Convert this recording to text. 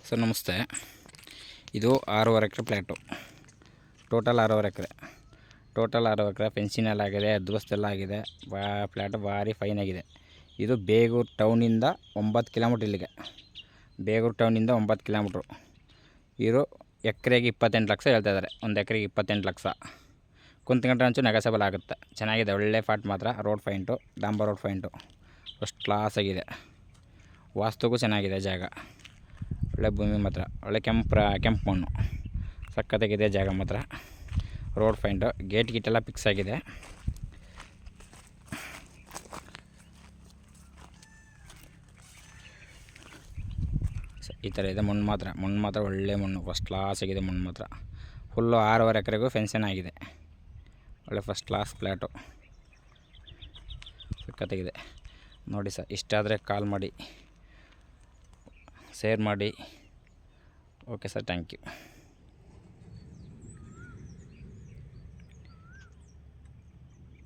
Sir ನಮಸ್ತೆ. ಇದು 6.5 ಎಕರೆ ಪ್ಲ್ಯಾಟು. Total 6.5 ಎಕರೆ. Total 6 ಎಕರೆ ಫೆನ್ಸಿನೆಲ್ಲ ಆಗಿದೆ, ಅದ್ವಸ್ತೆಲ್ಲ ಆಗಿದೆ. ಫ್ಲ್ಯಾಟು ಭಾರಿ ಫೈನ್ ಆಗಿದೆ. ಇದು ಬೇಗೂರು ಟೌನಿಂದ 9 ಕಿಲೋಮೀಟ್ರ್ ಇಲ್ಲಿಗೆ. ಬೇಗೂರು ಟೌನಿಂದ 9 ಕಿಲೋಮೀಟ್ರು. ಇವರು ಎಕರೆಗೆ 28 ಲಕ್ಷ ಹೇಳ್ತಾಯಿದ್ದಾರೆ. ಒಂದು ಎಕರೆಗೆ 28 ಲಕ್ಷ. ಕುಂತ್ಕೊಂಡ್ರೆ ಅಂಚು ನೆಗೋಸಬಲ್ ಆಗುತ್ತೆ. ಚೆನ್ನಾಗಿದೆ, ಒಳ್ಳೆ ಫಾಟ್ ಮಾತ್ರ. ರೋಡ್ ಫೈಂಟು, ಡಾಂಬರ್ ರೋಡ್ ಫೈಂಟು ಫಸ್ಟ್ ಕ್ಲಾಸ್ ಆಗಿದೆ. ವಾಸ್ತುಗೂ ಚೆನ್ನಾಗಿದೆ ಜಾಗ. ಒಳ್ಳೆ ಭೂಮಿ ಮಾತ್ರ, ಒಳ್ಳೆ ಕೆಂಪು ಮಣ್ಣು ಸಕ್ಕತ್ತಾಗಿದೆ ಜಾಗ ಮಾತ್ರ. ರೋಡ್ ಫೈಂಟು, ಗೇಟ್ ಗೀಟೆಲ್ಲ ಫಿಕ್ಸ್ ಆಗಿದೆ. ಈ ಥರ ಇದೆ ಮಣ್ಣು ಮಾತ್ರ ಒಳ್ಳೆ ಮಣ್ಣು, ಫಸ್ಟ್ ಕ್ಲಾಸ್ ಆಗಿದೆ ಮಣ್ಣು ಮಾತ್ರ. ಫುಲ್ಲು 6.5 ಎಕರೆಗೂ ಫೆನ್ಷನ್ ಆಗಿದೆ. ಒಳ್ಳೆ ಫಸ್ಟ್ ಕ್ಲಾಸ್ ಫ್ಲ್ಯಾಟು, ಸಕ್ಕತ್ತಾಗಿದೆ ನೋಡಿ ಸರ್. ಇಷ್ಟ ಆದರೆ ಕಾಲ್ ಮಾಡಿ, ಶೇರ್ ಮಾಡಿ. Okay sir, thank you.